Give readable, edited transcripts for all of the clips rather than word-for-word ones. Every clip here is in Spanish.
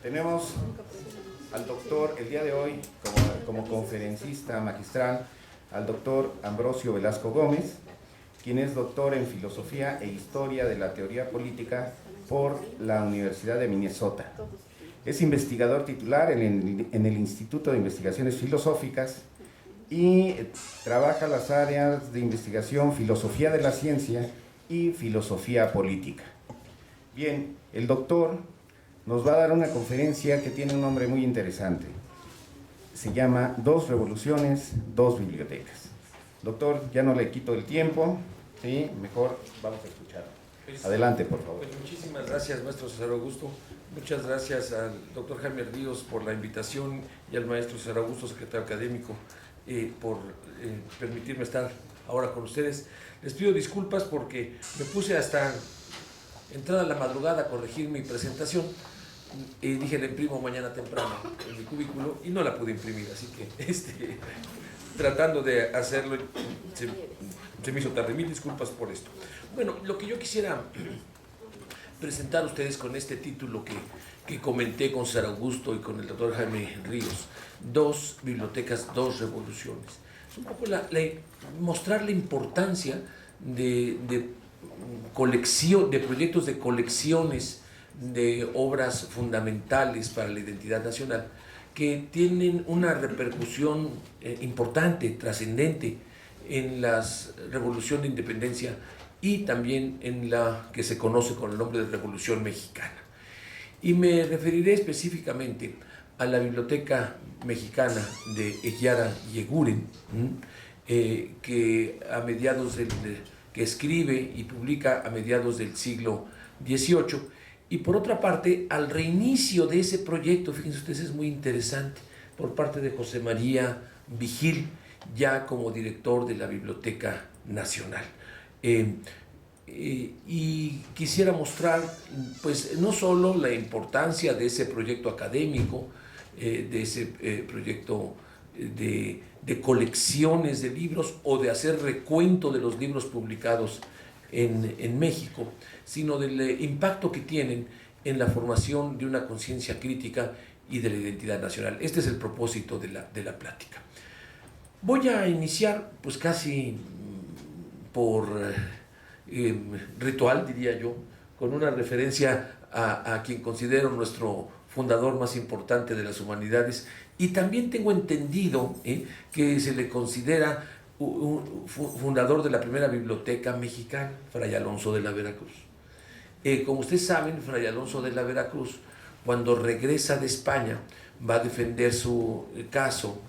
Tenemos al doctor, el día de hoy, como conferencista magistral, al doctor Ambrosio Velasco Gómez, quien es doctor en Filosofía e Historia de la Teoría Política por la Universidad de Minnesota. Es investigador titular en el Instituto de Investigaciones Filosóficas y trabaja las áreas de investigación Filosofía de la Ciencia y Filosofía Política. Bien, el doctor nos va a dar una conferencia que tiene un nombre muy interesante. Se llama Dos revoluciones, dos bibliotecas. Doctor, ya no le quito el tiempo, ¿sí? Mejor vamos a escucharlo. Adelante, por favor. Pues muchísimas gracias, maestro César Augusto. Muchas gracias al doctor Jaime Ríos por la invitación y al maestro César Augusto, secretario académico, por permitirme estar ahora con ustedes. Les pido disculpas porque me puse hasta entrada a la madrugada a corregir mi presentación y dije, la imprimo mañana temprano en mi cubículo y no la pude imprimir, así que tratando de hacerlo se me hizo tarde. Mil disculpas por esto. Bueno, lo que yo quisiera presentar a ustedes con este título que comenté con César Augusto y con el doctor Jaime Ríos, Dos bibliotecas, dos revoluciones. Es un poco mostrar la importancia de proyectos de colecciones de obras fundamentales para la identidad nacional que tienen una repercusión importante, trascendente en la Revolución de Independencia y también en la que se conoce con el nombre de Revolución Mexicana. Y me referiré específicamente a la Biblioteca Mexicana de Eyara Yeguren, que escribe y publica a mediados del siglo XVIII, y por otra parte al reinicio de ese proyecto, fíjense ustedes, es muy interesante, por parte de José María Vigil, ya como director de la Biblioteca Nacional. Y quisiera mostrar, pues, no solo la importancia de ese proyecto académico, de ese proyecto de colecciones de libros o de hacer recuento de los libros publicados en México, sino del impacto que tienen en la formación de una conciencia crítica y de la identidad nacional. Este es el propósito de la plática. Voy a iniciar, pues casi por ritual, diría yo, con una referencia a quien considero nuestro fundador más importante de las humanidades, y también tengo entendido que se le considera un fundador de la primera biblioteca mexicana, Fray Alonso de la Veracruz. Como ustedes saben, Fray Alonso de la Veracruz, cuando regresa de España, va a defender su caso,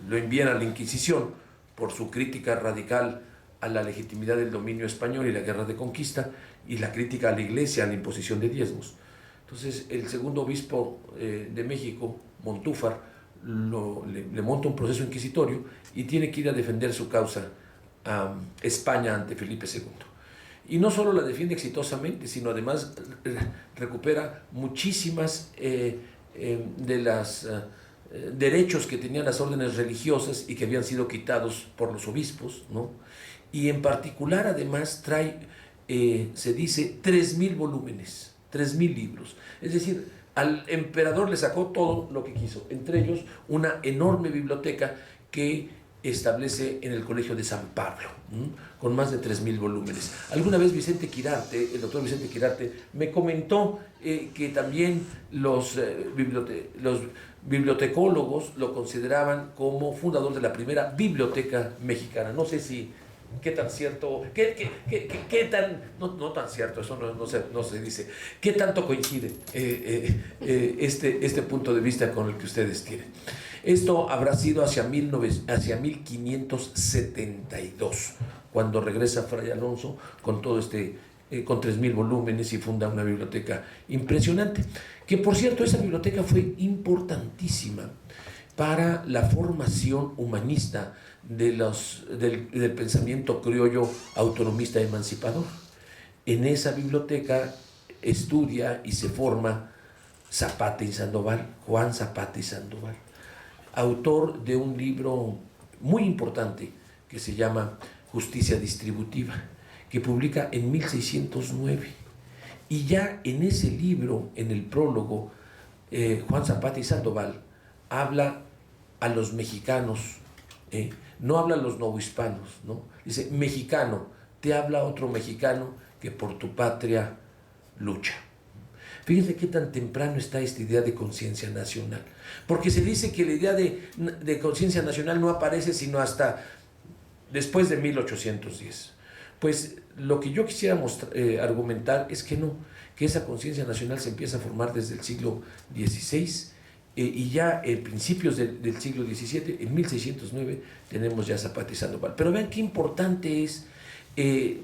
lo envían a la Inquisición por su crítica radical a la legitimidad del dominio español y la guerra de conquista, y la crítica a la Iglesia, a la imposición de diezmos. Entonces el segundo obispo de México, Montúfar, le monta un proceso inquisitorio y tiene que ir a defender su causa a España ante Felipe II. Y no solo la defiende exitosamente, sino además recupera muchísimas de las derechos que tenían las órdenes religiosas y que habían sido quitados por los obispos, ¿no? Y en particular además trae, se dice, 3,000 volúmenes, 3,000 libros. Es decir, al emperador le sacó todo lo que quiso, entre ellos una enorme biblioteca que establece en el Colegio de San Pablo, con más de 3,000 volúmenes. Alguna vez el doctor Vicente Quirarte, me comentó que también los bibliotecólogos lo consideraban como fundador de la primera biblioteca mexicana. No sé si qué tan cierto, qué tan, no tan cierto, eso no se dice, qué tanto coincide este punto de vista con el que ustedes tienen. Esto habrá sido hacia 1572, cuando regresa Fray Alonso con todo con 3,000 volúmenes y funda una biblioteca impresionante, que por cierto esa biblioteca fue importantísima para la formación humanista del pensamiento criollo autonomista emancipador. En esa biblioteca estudia y se forma Zapata y Sandoval, Juan Zapata y Sandoval, autor de un libro muy importante que se llama Justicia Distributiva, que publica en 1609. Y ya en ese libro, en el prólogo, Juan Zapata y Sandoval habla a los mexicanos, no habla a los novohispanos, ¿no? Dice, mexicano, te habla otro mexicano que por tu patria lucha. Fíjense qué tan temprano está esta idea de conciencia nacional, porque se dice que la idea de conciencia nacional no aparece sino hasta después de 1810. Pues lo que yo quisiera argumentar es que no, que esa conciencia nacional se empieza a formar desde el siglo XVI, y ya en principios del siglo XVII, en 1609, tenemos ya Zapata y Sandoval. Pero vean qué importante es,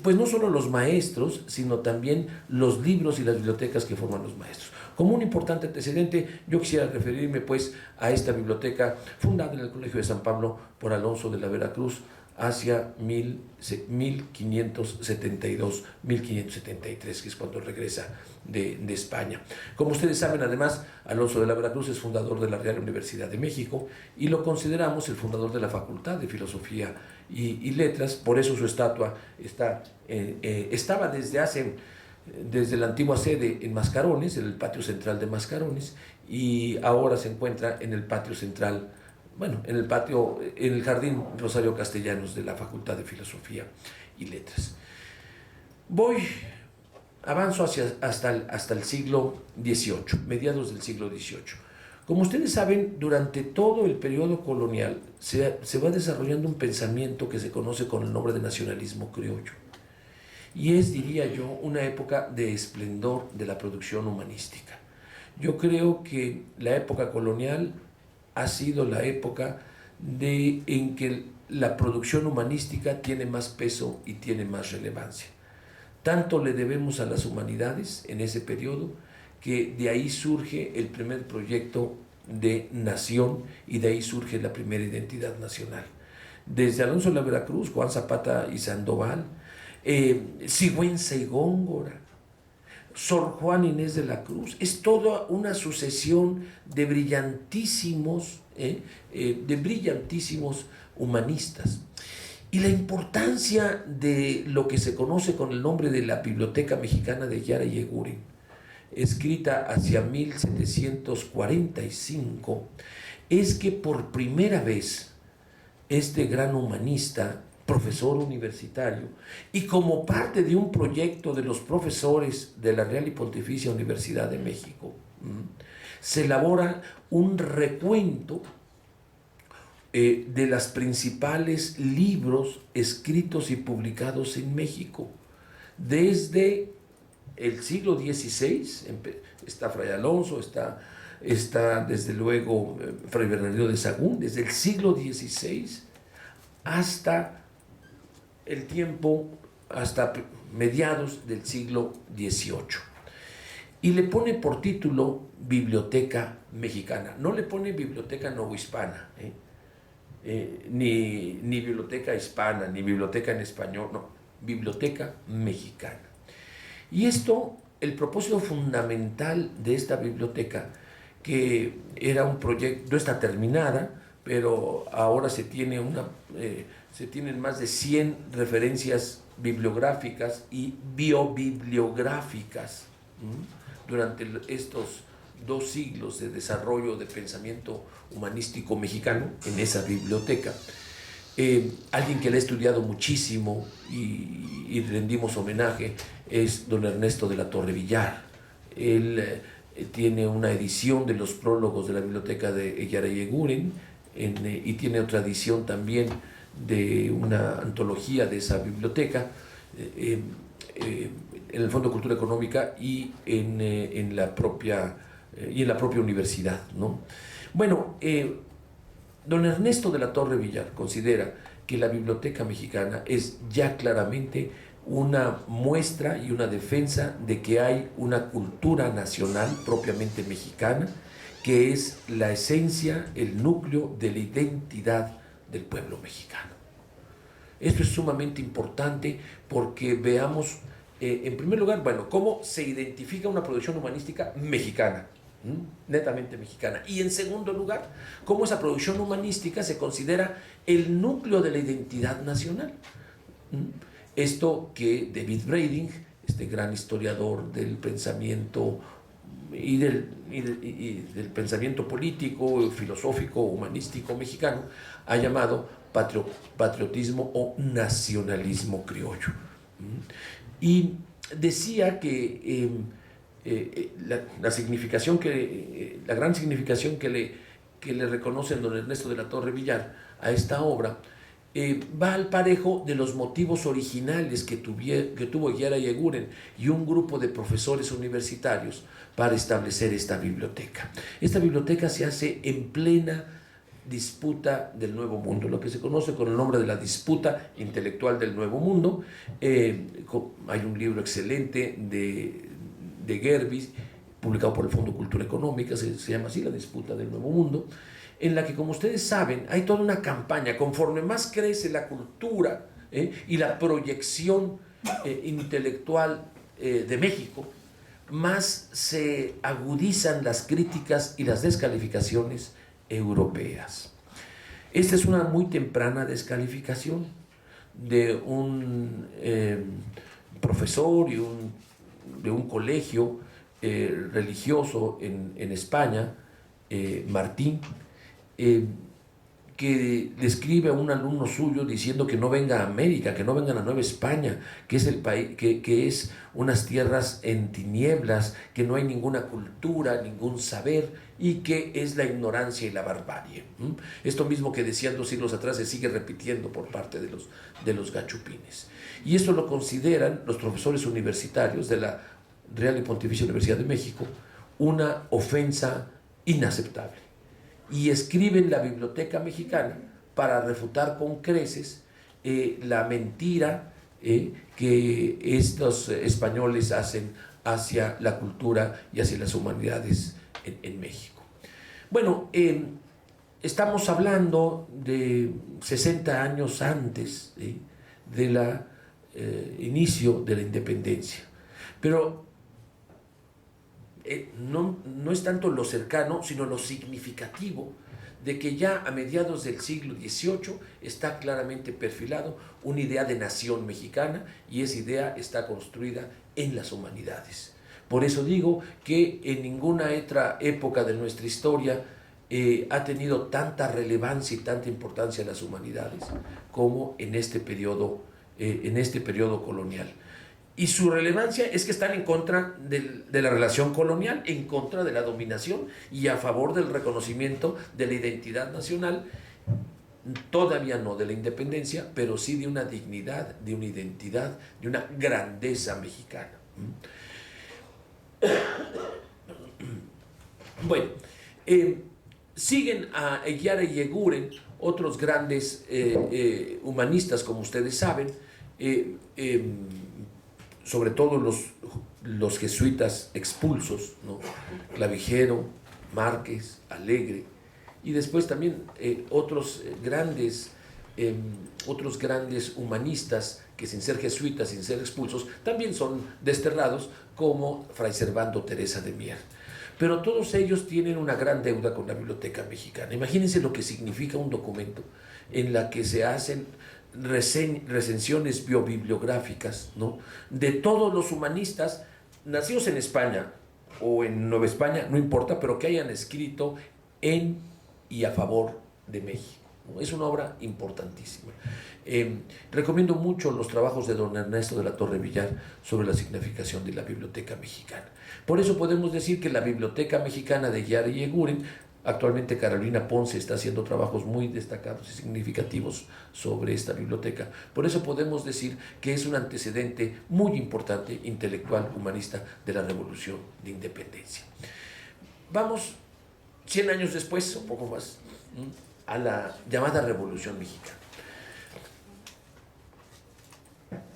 pues no solo los maestros, sino también los libros y las bibliotecas que forman los maestros. Como un importante antecedente, yo quisiera referirme pues a esta biblioteca fundada en el Colegio de San Pablo por Alonso de la Vera Cruz hacia 1572, 1573, que es cuando regresa de España. Como ustedes saben, además, Alonso de la Vera Cruz es fundador de la Real Universidad de México y lo consideramos el fundador de la Facultad de Filosofía y Letras. Por eso su estatua estaba desde la antigua sede en Mascarones, en el patio central de Mascarones, y ahora se encuentra en el patio central, bueno, en el Jardín Rosario Castellanos de la Facultad de Filosofía y Letras. Avanzo hasta el siglo XVIII, mediados del siglo XVIII. Como ustedes saben, durante todo el periodo colonial se va desarrollando un pensamiento que se conoce con el nombre de nacionalismo criollo. Y es, diría yo, una época de esplendor de la producción humanística. Yo creo que la época colonial ha sido la época en que la producción humanística tiene más peso y tiene más relevancia. Tanto le debemos a las humanidades en ese periodo que de ahí surge el primer proyecto de nación y de ahí surge la primera identidad nacional. Desde Alonso de la Vera Cruz, Juan Zapata y Sandoval, Sigüenza y Góngora, Sor Juana Inés de la Cruz, es toda una sucesión de brillantísimos humanistas. Y la importancia de lo que se conoce con el nombre de la Biblioteca Mexicana de Yara y Eguren, escrita hacia 1745, es que por primera vez este gran humanista, profesor universitario, y como parte de un proyecto de los profesores de la Real y Pontificia Universidad de México, se elabora un recuento de los principales libros escritos y publicados en México. Desde el siglo XVI, está Fray Alonso, está desde luego Fray Bernardino de Sahagún, desde el siglo XVI hasta hasta mediados del siglo XVIII. Y le pone por título Biblioteca Mexicana. No le pone Biblioteca Novohispana, ni Biblioteca Hispana, ni Biblioteca en Español, no, Biblioteca Mexicana. Y el propósito fundamental de esta biblioteca, que era un proyecto, no está terminada, pero ahora se tienen más de 100 referencias bibliográficas y biobibliográficas durante estos 2 siglos de desarrollo de pensamiento humanístico mexicano en esa biblioteca. Alguien que le ha estudiado muchísimo y rendimos homenaje es don Ernesto de la Torre Villar. Él tiene una edición de los prólogos de la biblioteca de Yara y Eguren, y tiene otra edición también de una antología de esa biblioteca en el Fondo de Cultura Económica y en la propia universidad, ¿no? Bueno, don Ernesto de la Torre Villar considera que la Biblioteca Mexicana es ya claramente una muestra y una defensa de que hay una cultura nacional propiamente mexicana, que es la esencia, el núcleo de la identidad del pueblo mexicano. Esto es sumamente importante porque veamos, en primer lugar, cómo se identifica una producción humanística mexicana, netamente mexicana, y en segundo lugar, cómo esa producción humanística se considera el núcleo de la identidad nacional. Esto que David Brading, este gran historiador del pensamiento y del pensamiento político, filosófico, humanístico mexicano, ha llamado patriotismo o nacionalismo criollo. Y decía que la gran significación que le reconocen don Ernesto de la Torre Villar a esta obra va al parejo de los motivos originales que tuvo Guiara y Eguren y un grupo de profesores universitarios para establecer esta biblioteca. Esta biblioteca se hace en plena disputa del Nuevo Mundo, lo que se conoce con el nombre de la disputa intelectual del Nuevo Mundo. Hay un libro excelente de Gerbis, publicado por el Fondo de Cultura Económica, se llama así, La disputa del Nuevo Mundo, en la que, como ustedes saben, hay toda una campaña. Conforme más crece la cultura y la proyección intelectual de México, más se agudizan las críticas y las descalificaciones europeas. Esta es una muy temprana descalificación de un profesor y de un colegio religioso en España, Martín, que le escribe a un alumno suyo diciendo que no venga a América, que no vengan a Nueva España, que es el país, que es unas tierras en tinieblas, que no hay ninguna cultura, ningún saber, y que es la ignorancia y la barbarie. Esto mismo que decían 2 siglos atrás se sigue repitiendo por parte de los gachupines. Y esto lo consideran los profesores universitarios de la Real y Pontificia Universidad de México una ofensa inaceptable. Y escriben la Biblioteca Mexicana para refutar con creces la mentira que estos españoles hacen hacia la cultura y hacia las humanidades en México. Bueno, estamos hablando de 60 años antes del inicio de la independencia, pero no es tanto lo cercano, sino lo significativo de que ya a mediados del siglo XVIII está claramente perfilado una idea de nación mexicana, y esa idea está construida en las humanidades. Por eso digo que en ninguna otra época de nuestra historia ha tenido tanta relevancia y tanta importancia las humanidades como en este periodo colonial. Y su relevancia es que están en contra de la relación colonial, en contra de la dominación y a favor del reconocimiento de la identidad nacional, todavía no de la independencia, pero sí de una dignidad, de una identidad, de una grandeza mexicana. Bueno, siguen a Eguiara y Eguren otros grandes humanistas, como ustedes saben, sobre todo los jesuitas expulsos, ¿no? Clavijero, Márquez, Alegre, y después también otros grandes humanistas que, sin ser jesuitas, sin ser expulsos, también son desterrados, como Fray Servando Teresa de Mier. Pero todos ellos tienen una gran deuda con la Biblioteca Mexicana. Imagínense lo que significa un documento en la que se hacen recensiones biobibliográficas, ¿no?, de todos los humanistas nacidos en España o en Nueva España, no importa, pero que hayan escrito en y a favor de México, ¿no? Es una obra importantísima. Recomiendo mucho los trabajos de don Ernesto de la Torre Villar sobre la significación de la Biblioteca Mexicana. Por eso podemos decir que la Biblioteca Mexicana de Eguiara y Eguren, actualmente Carolina Ponce está haciendo trabajos muy destacados y significativos sobre esta biblioteca. Por eso podemos decir que es un antecedente muy importante, intelectual, humanista, de la Revolución de Independencia. Vamos 100 años después, un poco más, a la llamada Revolución Mexicana.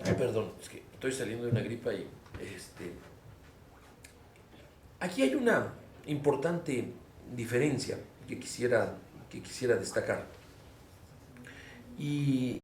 Perdón, es que estoy saliendo de una gripa y aquí hay una importante diferencia que quisiera destacar. Y